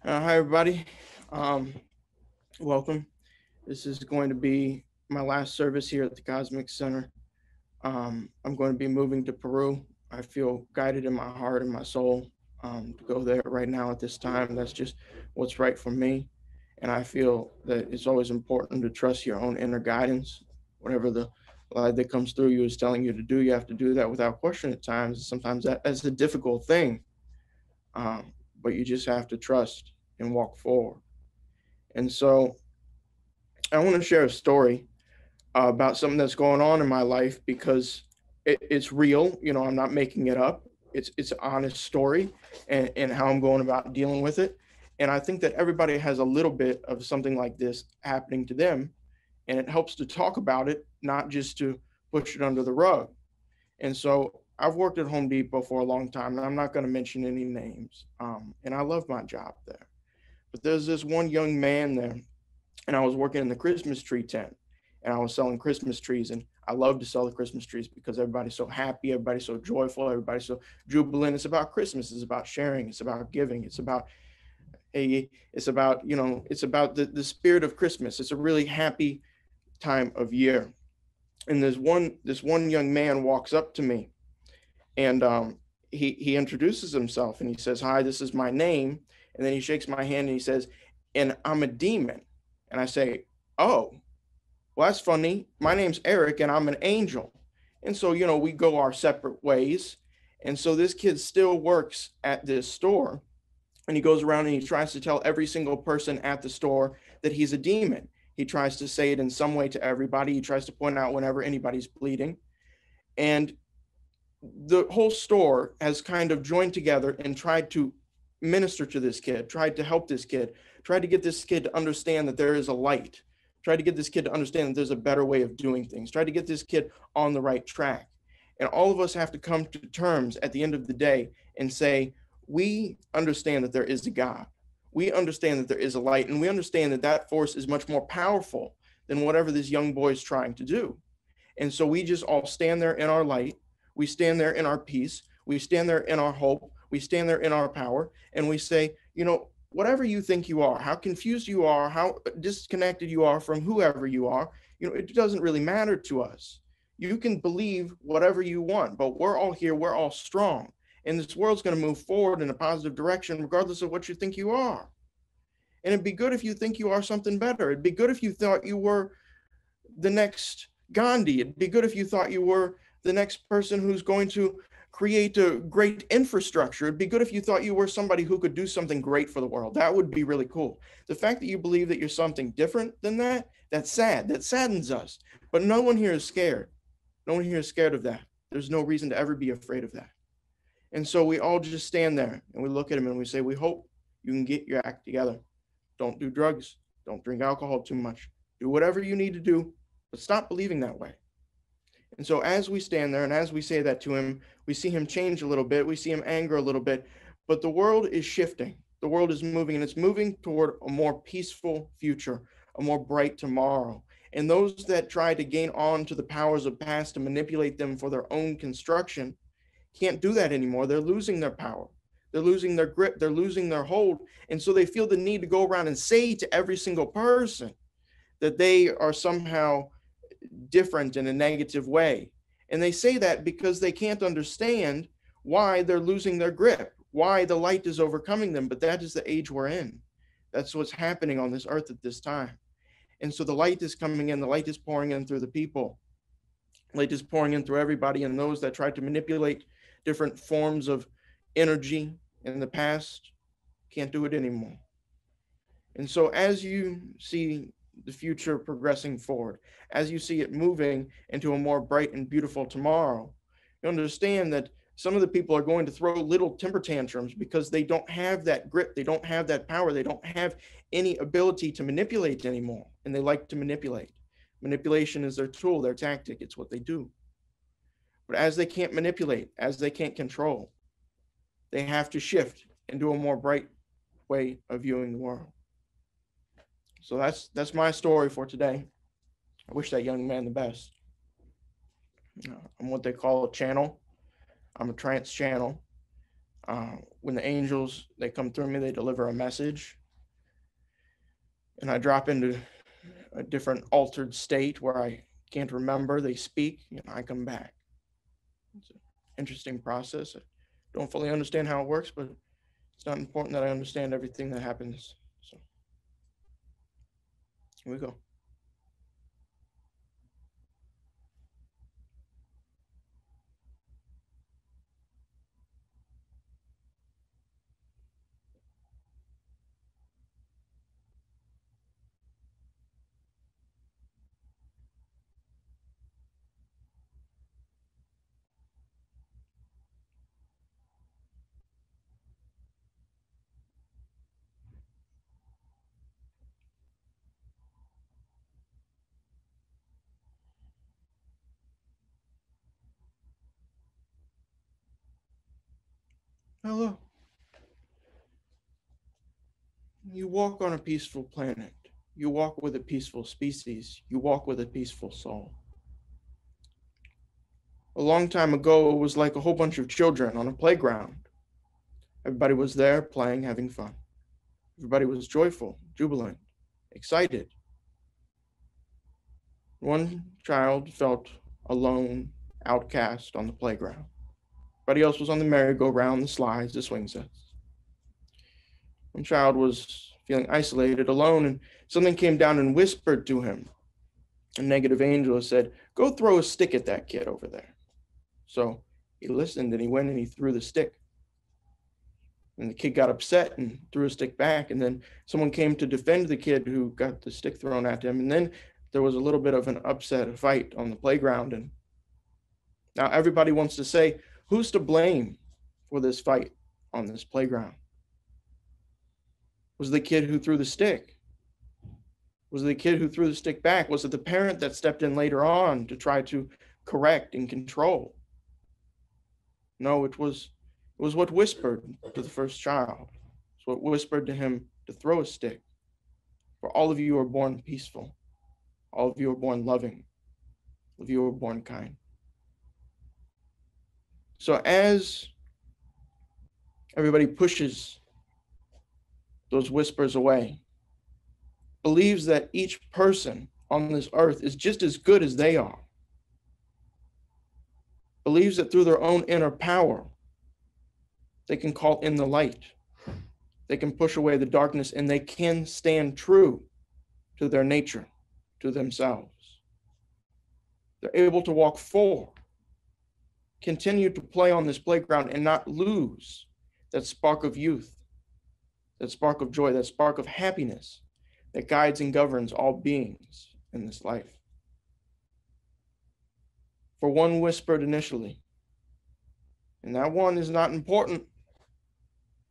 Hi, everybody. Um, Welcome. This is going to be my last service here at the Cosmic Center. I'm going to be moving to Peru. I feel guided in my heart and my soul to go there right now at this time. That's just what's right for me. And I feel that it's always important to trust your own inner guidance. Whatever the light that comes through you is telling you to do, you have to do that without question at times. Sometimes that's a difficult thing, but you just have to trust and walk forward. And so I want to share a story about something that's going on in my life because it's real. I'm not making it up. It's an honest story and how I'm going about dealing with it. And I think that everybody has a little bit of something like this happening to them, and it helps to talk about it, not just to push it under the rug. And so I've worked at Home Depot for a long time, and I'm not going to mention any names. And I love my job there. But there's this one young man there, and I was working in the Christmas tree tent, and I was selling Christmas trees. And I love to sell the Christmas trees because everybody's so happy, everybody's so joyful, everybody's so jubilant. It's about Christmas. It's about sharing. It's about giving. It's about the spirit of Christmas. It's a really happy time of year. And this one young man walks up to me, and he introduces himself, and he says, "Hi, this is my name." And then he shakes my hand and he says, "And I'm a demon." And I say, "Oh, well, that's funny. My name's Eric and I'm an angel." And so, we go our separate ways. And so this kid still works at this store, and he goes around and he tries to tell every single person at the store that he's a demon. He tries to say it in some way to everybody. He tries to point out whenever anybody's bleeding. And the whole store has kind of joined together and tried to minister to this kid, tried to help this kid, tried to get this kid to understand that there is a light, tried to get this kid to understand that there's a better way of doing things, tried to get this kid on the right track. And all of us have to come to terms at the end of the day and say, we understand that there is a God. We understand that there is a light, and we understand that that force is much more powerful than whatever this young boy is trying to do. And so we just all stand there in our light. We stand there in our peace. We stand there in our hope. We stand there in our power. And we say, whatever you think you are, how confused you are, how disconnected you are from whoever you are, it doesn't really matter to us. You can believe whatever you want, but we're all here. We're all strong. And this world's going to move forward in a positive direction, regardless of what you think you are. And it'd be good if you think you are something better. It'd be good if you thought you were the next Gandhi. It'd be good if you thought you were the next person who's going to create a great infrastructure. It'd be good if you thought you were somebody who could do something great for the world. That would be really cool. The fact that you believe that you're something different than that, that's sad. That saddens us. But no one here is scared. No one here is scared of that. There's no reason to ever be afraid of that. And so we all just stand there and we look at him and we say, we hope you can get your act together. Don't do drugs. Don't drink alcohol too much. Do whatever you need to do, but stop believing that way. And so as we stand there and as we say that to him, we see him change a little bit. We see him anger a little bit, but the world is shifting. The world is moving, and it's moving toward a more peaceful future, a more bright tomorrow. And those that try to gain on to the powers of past to manipulate them for their own construction can't do that anymore. They're losing their power. They're losing their grip. They're losing their hold. And so they feel the need to go around and say to every single person that they are somehow different in a negative way. And they say that because they can't understand why they're losing their grip, why the light is overcoming them. But that is the age we're in. That's what's happening on this earth at this time. And so the light is coming in, the light is pouring in through the people, light is pouring in through everybody. And those that try to manipulate different forms of energy in the past can't do it anymore. And so as you see the future progressing forward, as you see it moving into a more bright and beautiful tomorrow, you understand that some of the people are going to throw little temper tantrums because they don't have that grip, they don't have that power, they don't have any ability to manipulate anymore, and they like to manipulate. Manipulation is their tool, their tactic, it's what they do. But as they can't manipulate, as they can't control, they have to shift into a more bright way of viewing the world. So that's my story for today. I wish that young man the best. I'm what they call a channel. I'm a trance channel. When the angels, they come through me, they deliver a message, and I drop into a different altered state where I can't remember. They speak, and I come back. It's an interesting process. I don't fully understand how it works, but it's not important that I understand everything that happens. So here we go. Hello. You walk on a peaceful planet. You walk with a peaceful species. You walk with a peaceful soul. A long time ago, it was like a whole bunch of children on a playground. Everybody was there playing, having fun. Everybody was joyful, jubilant, excited. One child felt alone, outcast on the playground. Everybody else was on the merry-go-round, the slides, the swing sets. One child was feeling isolated, alone, and something came down and whispered to him. A negative angel said, "Go throw a stick at that kid over there." So he listened and he went and he threw the stick. And the kid got upset and threw a stick back. And then someone came to defend the kid who got the stick thrown at him. And then there was a little bit of an upset fight on the playground. And now everybody wants to say, who's to blame for this fight on this playground? Was it the kid who threw the stick? Was it the kid who threw the stick back? Was it the parent that stepped in later on to try to correct and control? No, it was what whispered to the first child. It's what whispered to him to throw a stick. For all of you are born peaceful. All of you are born loving. All of you are born kind. So as everybody pushes those whispers away, believes that each person on this earth is just as good as they are, believes that through their own inner power, they can call in the light, they can push away the darkness, and they can stand true to their nature, to themselves. They're able to walk forward, continue to play on this playground, and not lose that spark of youth, that spark of joy, that spark of happiness that guides and governs all beings in this life. For one whispered initially, and that one is not important,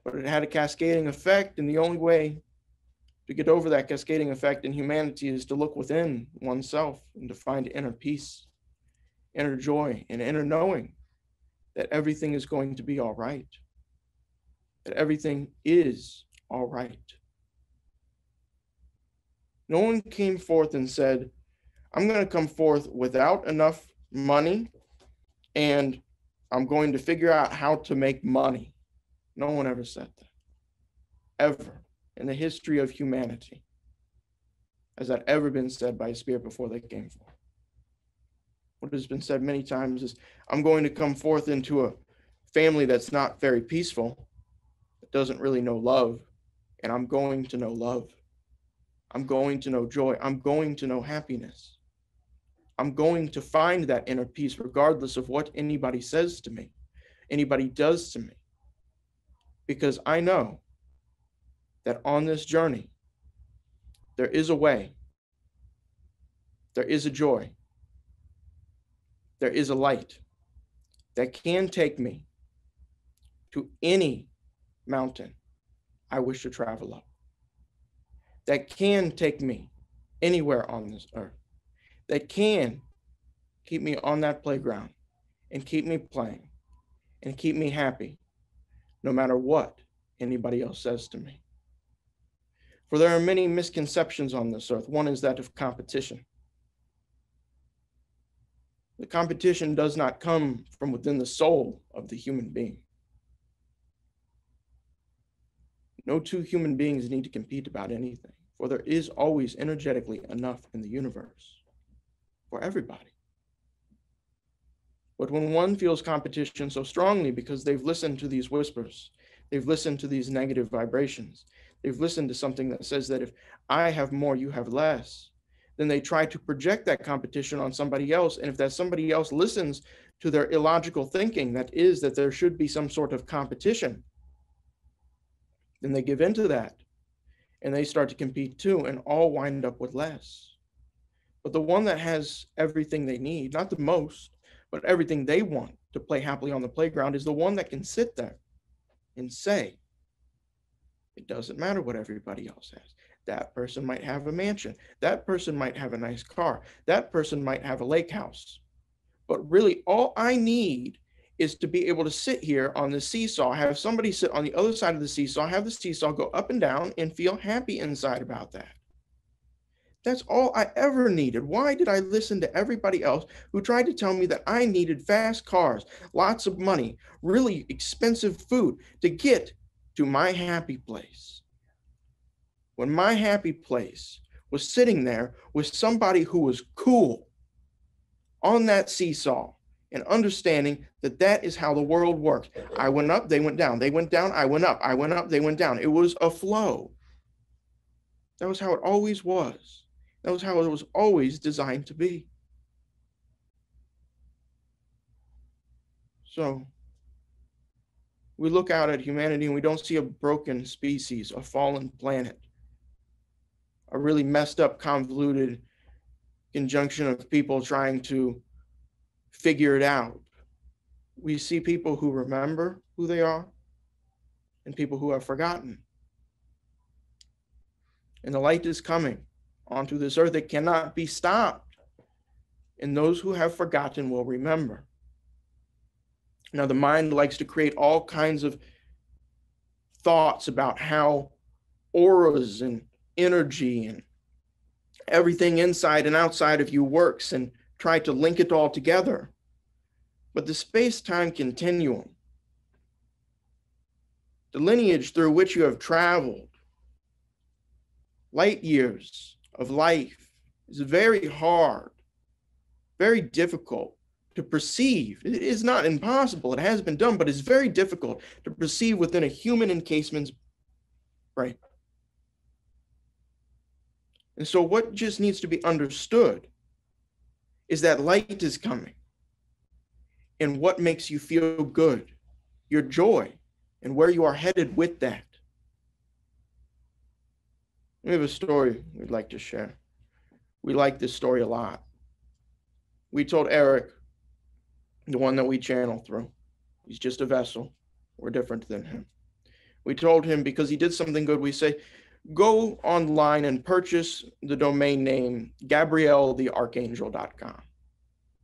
but it had a cascading effect, and the only way to get over that cascading effect in humanity is to look within oneself and to find inner peace, inner joy, and inner knowing that everything is going to be all right, that everything is all right. No one came forth and said, I'm going to come forth without enough money and I'm going to figure out how to make money. No one ever said that. Ever in the history of humanity has that ever been said by a spirit before they came forth. What has been said many times is, I'm going to come forth into a family that's not very peaceful, that doesn't really know love, and I'm going to know love. I'm going to know joy. I'm going to know happiness. I'm going to find that inner peace regardless of what anybody says to me, anybody does to me. Because I know that on this journey, there is a way, there is a joy, there is a light that can take me to any mountain I wish to travel up, that can take me anywhere on this earth, that can keep me on that playground and keep me playing and keep me happy, no matter what anybody else says to me. For there are many misconceptions on this earth. One is that of competition. The competition does not come from within the soul of the human being. No two human beings need to compete about anything, for there is always energetically enough in the universe for everybody. But when one feels competition so strongly because they've listened to these whispers, they've listened to these negative vibrations, they've listened to something that says that if I have more, you have less, then they try to project that competition on somebody else. And if that somebody else listens to their illogical thinking, that is that there should be some sort of competition, then they give into that and they start to compete too, and all wind up with less. But the one that has everything they need, not the most, but everything they want to play happily on the playground, is the one that can sit there and say, it doesn't matter what everybody else has. That person might have a mansion. That person might have a nice car. That person might have a lake house. But really, all I need is to be able to sit here on the seesaw, have somebody sit on the other side of the seesaw, have the seesaw go up and down, and feel happy inside about that. That's all I ever needed. Why did I listen to everybody else who tried to tell me that I needed fast cars, lots of money, really expensive food to get to my happy place? When my happy place was sitting there with somebody who was cool on that seesaw and understanding that that is how the world works. I went up, they went down. They went down, I went up. I went up, they went down. It was a flow. That was how it always was. That was how it was always designed to be. So we look out at humanity and we don't see a broken species, a fallen planet, a really messed up, convoluted conjunction of people trying to figure it out. We see people who remember who they are and people who have forgotten. And the light is coming onto this earth. It cannot be stopped. And those who have forgotten will remember. Now, the mind likes to create all kinds of thoughts about how auras and energy and everything inside and outside of you works and try to link it all together. But the space-time continuum, the lineage through which you have traveled, light years of life, is very hard, very difficult to perceive. It is not impossible. It has been done, but it's very difficult to perceive within a human encasement's brain. And so what just needs to be understood is that light is coming. And what makes you feel good, your joy, and where you are headed with that. We have a story we'd like to share. We like this story a lot. We told Eric, the one that we channel through, he's just a vessel. We're different than him. We told him because he did something good, we say, go online and purchase the domain name GabrielTheArchangel.com.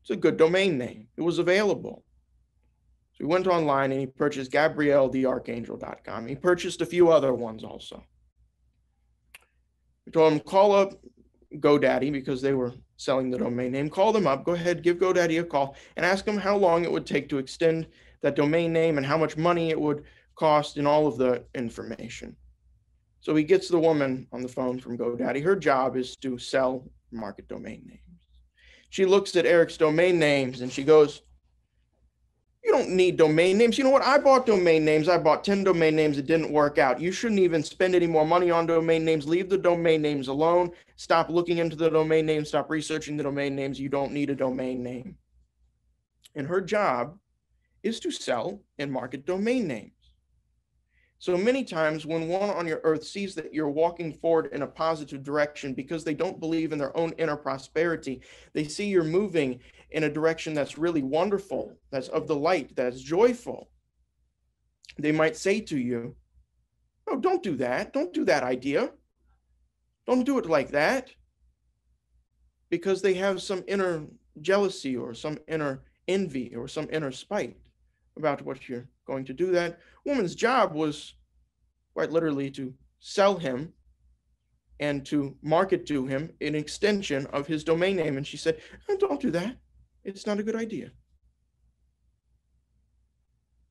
It's a good domain name. It was available. So he went online and he purchased GabrielTheArchangel.com. He purchased a few other ones also. We told him, call up GoDaddy because they were selling the domain name. Call them up. Go ahead, give GoDaddy a call and ask them how long it would take to extend that domain name and how much money it would cost and all of the information. So he gets the woman on the phone from GoDaddy. Her job is to sell, market domain names. She looks at Eric's domain names and she goes, you don't need domain names. You know what? I bought domain names. I bought 10 domain names. It didn't work out. You shouldn't even spend any more money on domain names. Leave the domain names alone. Stop looking into the domain names. Stop researching the domain names. You don't need a domain name. And her job is to sell and market domain names. So many times when one on your earth sees that you're walking forward in a positive direction because they don't believe in their own inner prosperity, they see you're moving in a direction that's really wonderful, that's of the light, that's joyful. They might say to you, oh, don't do that. Don't do that idea. Don't do it like that. Because they have some inner jealousy or some inner envy or some inner spite about what you're going to do. That woman's job was quite literally to sell him and to market to him an extension of his domain name. And she said, oh, don't do that. It's not a good idea.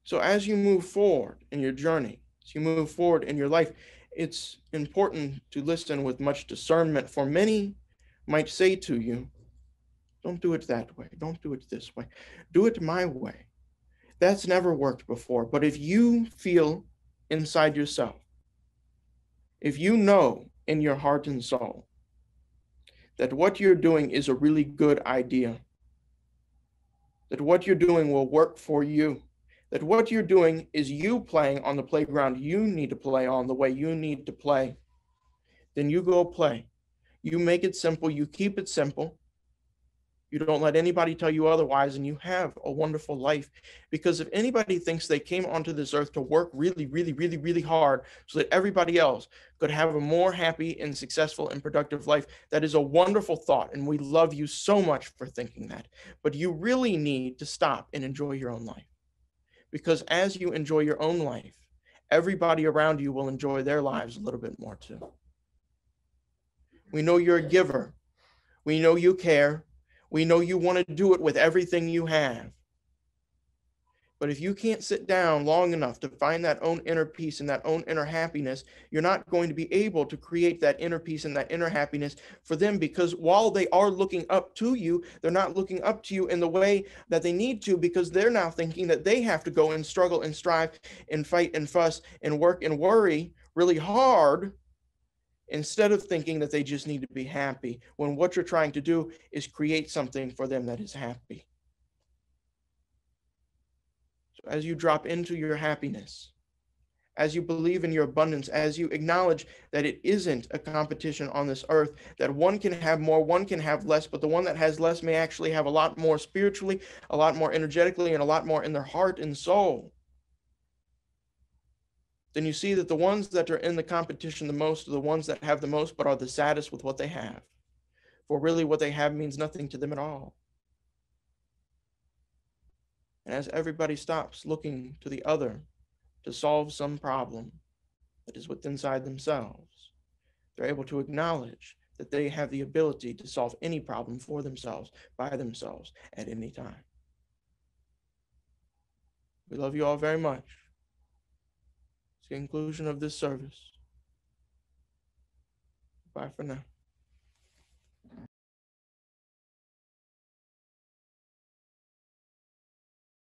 So as you move forward in your journey, As you move forward in your life, it's important to listen with much discernment, for many might say to you, don't do it that way. Don't do it this way. Do it my way. That's never worked before. But if you feel inside yourself, if you know in your heart and soul that what you're doing is a really good idea, that what you're doing will work for you, that what you're doing is you playing on the playground you need to play on the way you need to play, then you go play. You make it simple, you keep it simple. You don't let anybody tell you otherwise, and you have a wonderful life. Because if anybody thinks they came onto this earth to work really, really, really, really hard so that everybody else could have a more happy and successful and productive life, that is a wonderful thought. And we love you so much for thinking that. But you really need to stop and enjoy your own life. Because as you enjoy your own life, everybody around you will enjoy their lives a little bit more too. We know you're a giver. We know you care. We know you want to do it with everything you have. But if you can't sit down long enough to find that own inner peace and that own inner happiness, you're not going to be able to create that inner peace and that inner happiness for them, because while they are looking up to you, they're not looking up to you in the way that they need to, because they're now thinking that they have to go and struggle and strive and fight and fuss and work and worry really hard, instead of thinking that they just need to be happy, when what you're trying to do is create something for them that is happy. So as you drop into your happiness, as you believe in your abundance, as you acknowledge that it isn't a competition on this earth, that one can have more, one can have less, but the one that has less may actually have a lot more spiritually, a lot more energetically, and a lot more in their heart and soul, then you see that the ones that are in the competition the most are the ones that have the most but are the saddest with what they have. For really what they have means nothing to them at all. And as everybody stops looking to the other to solve some problem that is within inside themselves, they're able to acknowledge that they have the ability to solve any problem for themselves, by themselves, at any time. We love you all very much. It's the conclusion of this service. Bye for now.